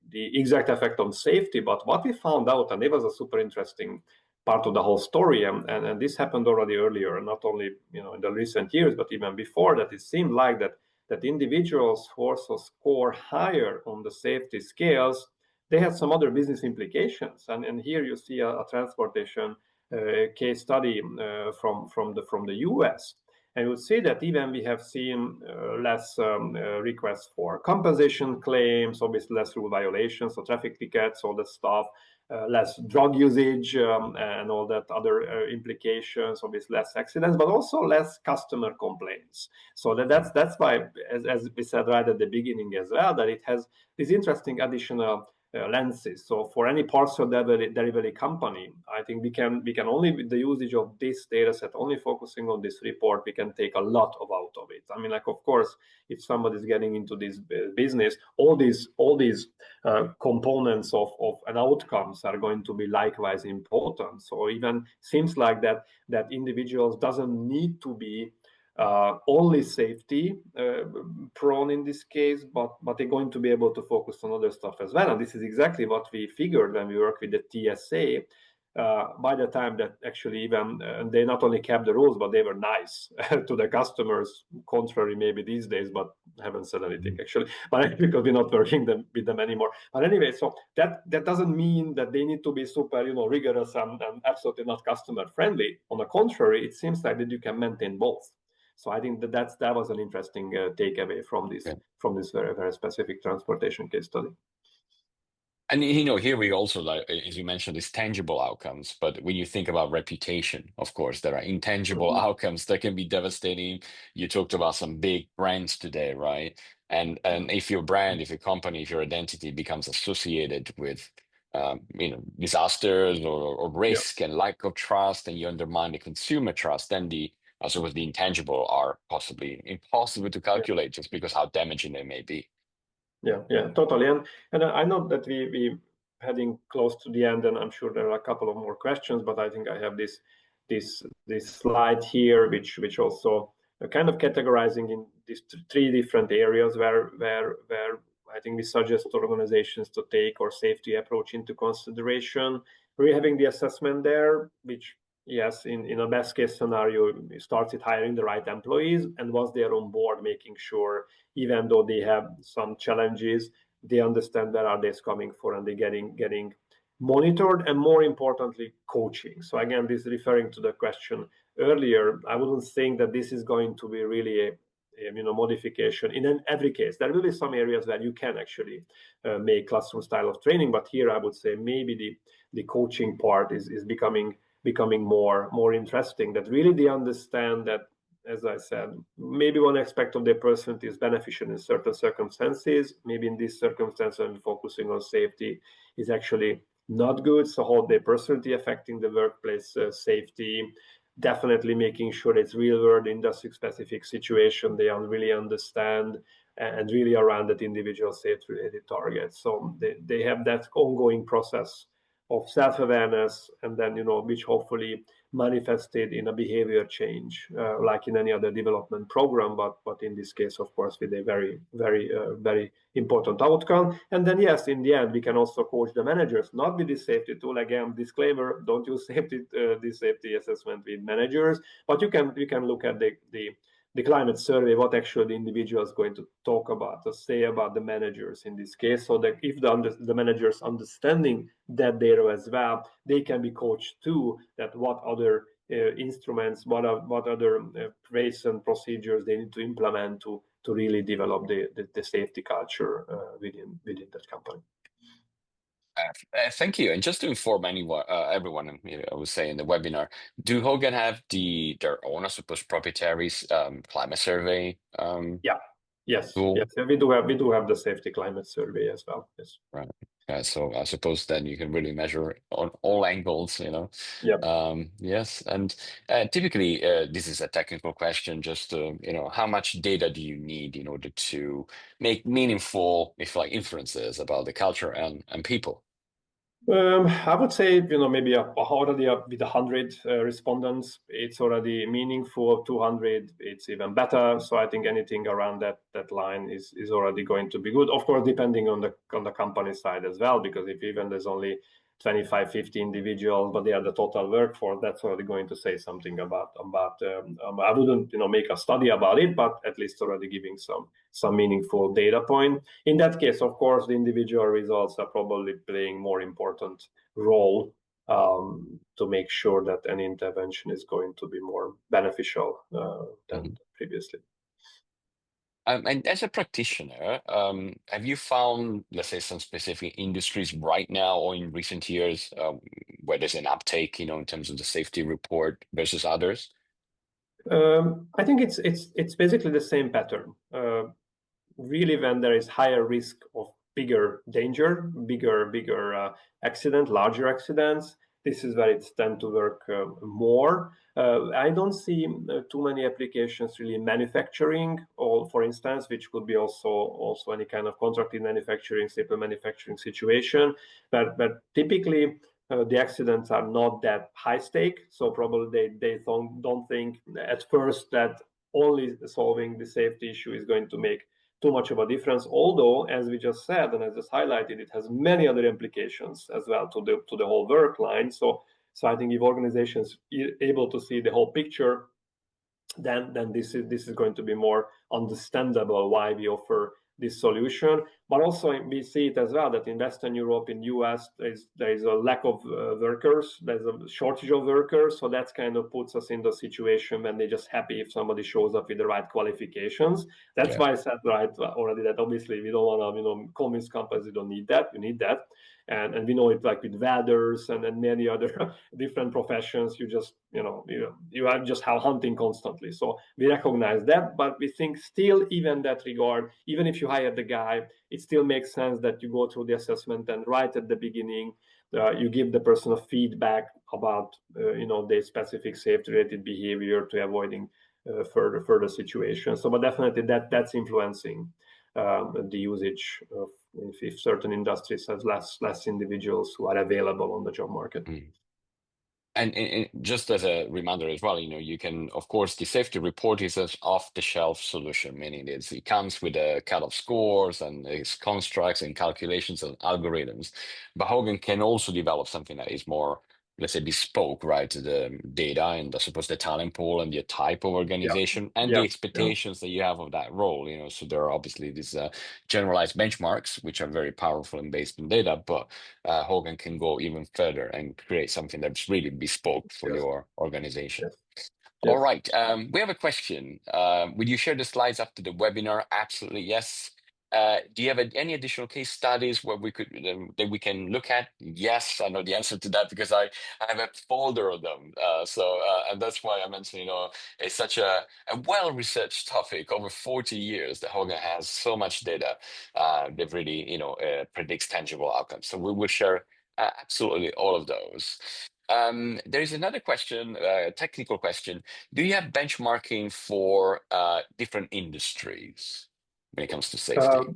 the exact effect on safety, but what we found out, and it was a super interesting part of the whole story, and this happened already earlier, not only in the recent years, but even before that, it seemed like that individuals who also score higher on the safety scales, they had some other business implications. And here you see a transportation case study from the US. And you would see that even we have seen less requests for compensation claims, obviously less rule violations, so traffic tickets, all that stuff, less drug usage, and all that other implications, obviously less accidents, but also less customer complaints. So that's why, as we said right at the beginning as well, that it has this interesting additional lenses. So for any parcel delivery company, I think we can only, with the usage of this data set, only focusing on this report, we can take a lot out of it. I mean, like, of course, if somebody's getting into this business, all these components of and outcomes are going to be likewise important. So even seems like that individuals doesn't need to be only safety prone in this case, but they're going to be able to focus on other stuff as well. And this is exactly what we figured when we worked with the TSA. By the time that actually even they not only kept the rules, but they were nice to the customers, contrary maybe these days, but haven't said anything actually, but because we're not working with them anymore. But anyway, so that doesn't mean that they need to be super, rigorous and absolutely not customer friendly. On the contrary, it seems like that you can maintain both. So I think that was an interesting takeaway from this very, very specific transportation case study. And here we also, like as you mentioned, these tangible outcomes. But when you think about reputation, of course, there are intangible outcomes that can be devastating. You talked about some big brands today, right? And if your brand, if your company, if your identity becomes associated with disasters or risk and lack of trust, and you undermine the consumer trust, then the with the intangible are possibly impossible to calculate, just because how damaging they may be. Yeah, totally. And I know that we heading close to the end, and I'm sure there are a couple of more questions, but I think I have this slide here, which also kind of categorizing in these three different areas where I think we suggest organizations to take our safety approach into consideration. We're having the assessment there, which, yes, in a best case scenario, starts with hiring the right employees, and once they're on board, making sure, even though they have some challenges, they understand where are they coming for, and they're getting monitored, and more importantly, coaching. So again, this is referring to the question earlier. I wouldn't think that this is going to be really a modification in every case. There will be some areas where you can actually make classroom style of training, but here I would say maybe the coaching part is becoming more interesting, that really they understand that, as I said, maybe one aspect of their personality is beneficial in certain circumstances. Maybe in this circumstance, when focusing on safety is actually not good. So how their personality affecting the workplace safety, definitely making sure it's real world industry specific situation they really understand, and really around that individual safety related targets. So they have that ongoing process of self-awareness, and then which hopefully manifested in a behavior change, like in any other development program, but in this case, of course, with a very important outcome. And then, yes, in the end, we can also coach the managers, not with this safety tool. Again, disclaimer: don't use this safety assessment with managers, but you can look at the climate survey, what actually the individual is going to talk about or say about the managers in this case, so that if the managers understanding that data as well, they can be coached too, that what other instruments, what other ways and procedures they need to implement to really develop the safety culture within that company. Thank you. And just to inform everyone, I would say in the webinar, do Hogan have their own, I suppose, proprietary climate survey Yeah. Yes. tool? Yes. We do have the safety climate survey as well. Yes. Right. So I suppose then you can really measure on all angles, Yeah. Yes. And typically, this is a technical question, just, how much data do you need in order to make meaningful, if like inferences about the culture and people? I would say, maybe already with 100 respondents, it's already meaningful. 200, it's even better. So I think anything around that line is already going to be good. Of course, depending on the company side as well, because if even there's only 25, 50 individuals, but they are the total workforce, that's already going to say something about. I wouldn't, make a study about it, but at least already giving some meaningful data point. In that case, of course, the individual results are probably playing more important role to make sure that any intervention is going to be more beneficial than previously. And as a practitioner, have you found, let's say, some specific industries right now or in recent years where there's an uptake, in terms of the safety report versus others? I think it's basically the same pattern. Really, when there is higher risk of bigger danger, bigger accident, larger accidents, this is where it's tend to work more. I don't see too many applications really in manufacturing, or for instance, which could be also any kind of contracted manufacturing, simple manufacturing situation. But typically, the accidents are not that high stake, so probably they don't think at first that only solving the safety issue is going to make too much of a difference. Although, as we just said and I just highlighted, it has many other implications as well to the whole work line. So I think if organizations are able to see the whole picture, then this is going to be more understandable why we offer this solution. But also we see it as well that in Western Europe, in US, there is a lack of workers. There's a shortage of workers. So that kind of puts us in the situation when they're just happy if somebody shows up with the right qualifications. That's why I said right already that obviously we don't want to convince companies you don't need that. You need that. And we know it like with welders and many other different professions. You just you are just hunting constantly. So we recognize that, but we think still, even that regard, even if you hire the guy, it still makes sense that you go through the assessment and right at the beginning you give the person a feedback about the specific safety related behavior to avoiding further situations. So, but definitely that's influencing the usage of if certain industries have less individuals who are available on the job market. And just as a reminder as well, you can, of course, the safety report is an off-the-shelf solution, meaning it comes with a cut-off scores and its constructs and calculations and algorithms. But Hogan can also develop something that is more, let's say, bespoke, right, to the data and I suppose the talent pool and the type of organization and the expectations that you have of that role. So there are obviously these generalized benchmarks, which are very powerful and based on data, but Hogan can go even further and create something that's really bespoke for your organization. All right. We have a question. Will you share the slides after the webinar? Absolutely, yes. Do you have any additional case studies where that we can look at? Yes, I know the answer to that because I have a folder of them. And that's why I mentioned, it's such a well-researched topic over 40 years that Hogan has so much data that really, predicts tangible outcomes. So we will share absolutely all of those. There is another question, a technical question. Do you have benchmarking for different industries when it comes to safety?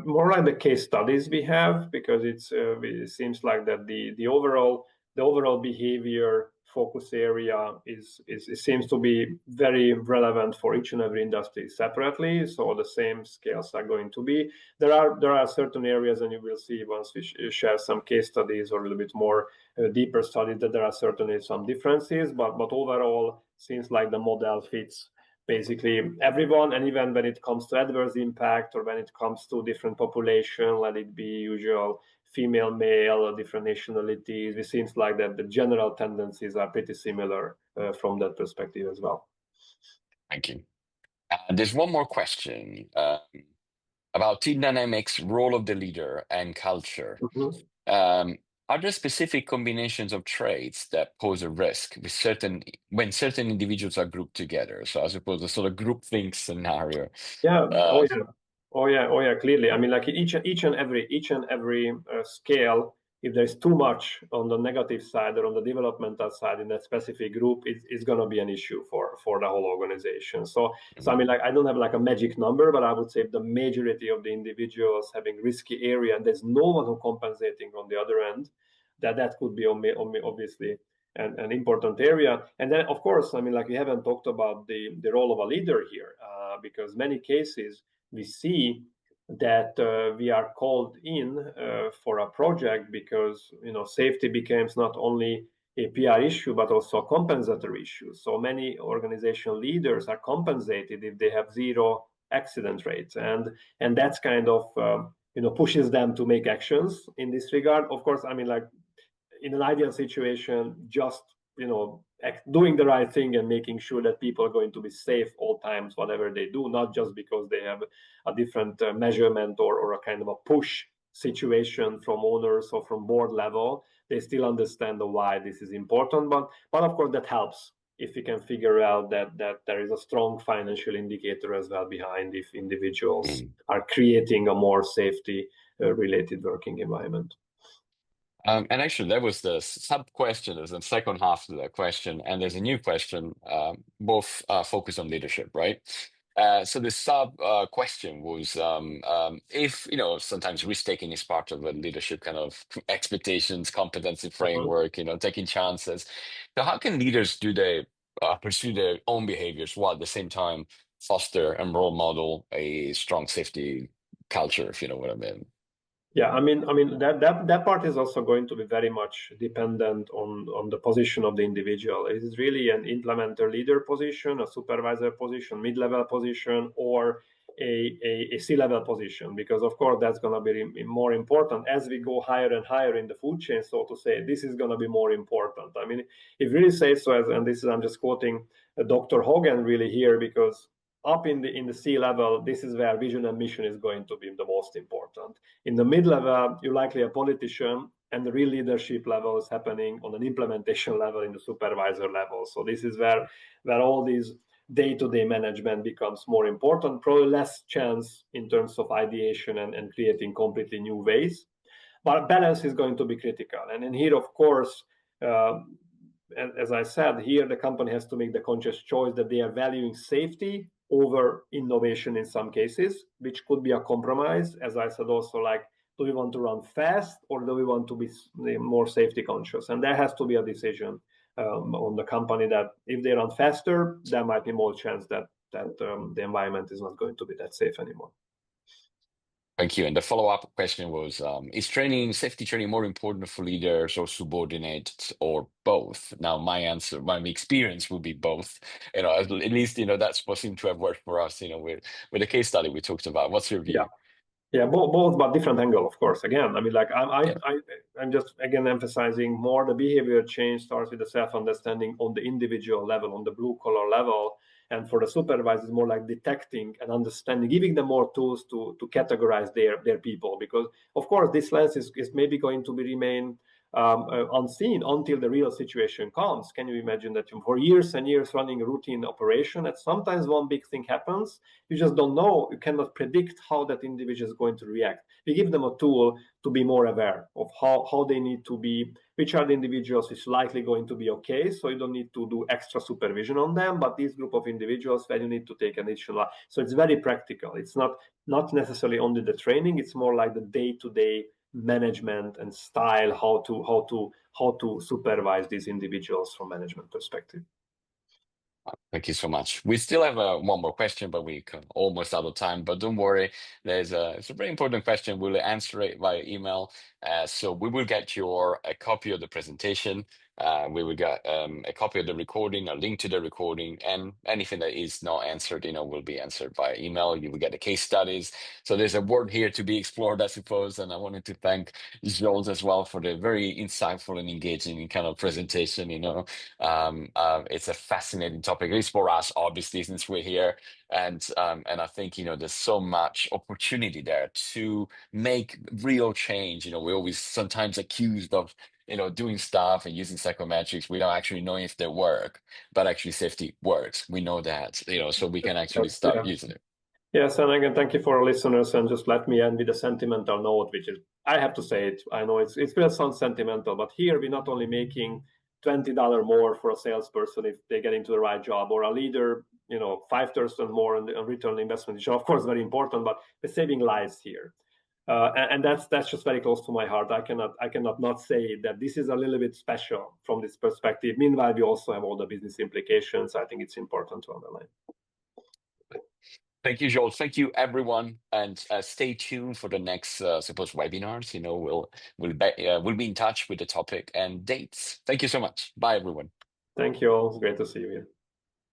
More like the case studies we have, because it seems like that the overall the overall behavior focus area it seems to be very relevant for each and every industry separately. So the same scales are going to be. There are certain areas, and you will see once we share some case studies or a little bit more deeper studies, that there are certainly some differences. But overall, seems like the model fits basically everyone. And even when it comes to adverse impact, or when it comes to different population, let it be usual female, male, or different nationalities, it seems like that the general tendencies are pretty similar from that perspective as well. Thank you. There's one more question about team dynamics, role of the leader, and culture. Are there specific combinations of traits that pose a risk when certain individuals are grouped together? So I suppose a sort of groupthink scenario. Yeah. Oh yeah. Clearly, I mean, like each and every scale, if there's too much on the negative side or on the developmental side in that specific group, it's going to be an issue for the whole organization. So I mean, like I don't have like a magic number, but I would say the majority of the individuals having risky area, and there's no one who compensating on the other end, that could be obviously an important area. And then, of course, I mean, like we haven't talked about the role of a leader here, because many cases we see that we are called in for a project because safety becomes not only a PR issue but also a compensatory issue. So many organization leaders are compensated if they have zero accident rates, and that's kind of pushes them to make actions in this regard. Of course, I mean, like in an ideal situation, just doing the right thing and making sure that people are going to be safe all times, whatever they do, not just because they have a different measurement or a kind of a push situation from owners or from board level. They still understand why this is important, but of course that helps if we can figure out that there is a strong financial indicator as well behind, if individuals are creating a more safety related working environment. And actually, that was the sub question, there's a second half to that question, and there's a new question, both focused on leadership, right? So the sub question was if, sometimes risk taking is part of a leadership kind of expectations, competency framework, taking chances. So how can leaders pursue their own behaviors while at the same time foster and role model a strong safety culture, if you know what I mean? Yeah, I mean that part is also going to be very much dependent on the position of the individual. It is really an implementer leader position, a supervisor position, mid-level position, or a C-level position, because of course that's going to be more important as we go higher and higher in the food chain, so to say. This is going to be more important. I mean, it really says so, and this is, I'm just quoting Dr. Hogan really here, because up in the C-level, this is where vision and mission is going to be the most important. In the mid-level, you're likely a politician, and the real leadership level is happening on an implementation level in the supervisor level. So this is where all these day-to-day management becomes more important, probably less chance in terms of ideation and creating completely new ways. But balance is going to be critical. And here, of course, as I said, here the company has to make the conscious choice that they are valuing safety over innovation in some cases, which could be a compromise. As I said, also, like, do we want to run fast or do we want to be more safety conscious? And there has to be a decision on the company that if they run faster, there might be more chance that the environment is not going to be that safe anymore. Thank you. And the follow-up question was, is safety training more important for leaders or subordinates, or both? Now, my experience would be both. At least, that's what seemed to have worked for us, with the case study we talked about. What's your view? Yeah, both, but different angle, of course. Again, I mean, like I'm just again emphasizing more the behavior change starts with the self-understanding on the individual level, on the blue-collar level. And for the supervisors, more like detecting and understanding, giving them more tools to categorize their people. Because, of course, this lens is maybe going to remain unseen until the real situation comes. Can you imagine that for years and years running a routine operation, and sometimes one big thing happens, you just don't know, you cannot predict how that individual is going to react. We give them a tool to be more aware of how they need to be, which are the individuals which are likely going to be okay, so you don't need to do extra supervision on them, but this group of individuals where you need to take additional. So it's very practical. It's not necessarily only the training, it's more like the day-to-day management and style, how to supervise these individuals from management perspective. Thank you so much. We still have one more question, but we're almost out of time. But don't worry, it's a very important question. We'll answer it via email. So we will get a copy of the presentation. We will get a copy of the recording, a link to the recording, and anything that is not answered, will be answered via email. You will get the case studies. So there's a world here to be explored, I suppose. And I wanted to thank Zsolt as well for the very insightful and engaging kind of presentation. It's a fascinating topic, at least for us, obviously, since we're here. And I think, there's so much opportunity there to make real change. We're always sometimes accused of, doing stuff and using psychometrics. We don't actually know if they work, but actually safety works. We know that, so we can actually start Yeah. using it. Yes, and again, thank you for our listeners. And just let me end with a sentimental note, which is, I have to say it. I know it's going to sound sentimental, but here we're not only making $20 more for a salesperson if they get into the right job, or a leader, 5% more on return on investment, which is of course very important, but we're saving lives here. And that's just very close to my heart. I cannot not say that this is a little bit special from this perspective. Meanwhile, we also have all the business implications. I think it's important to underline. Thank you, Zsolt. Thank you, everyone, and stay tuned for the next supposed webinars. We'll be in touch with the topic and dates. Thank you so much. Bye, everyone. Thank you all. It's great to see you here.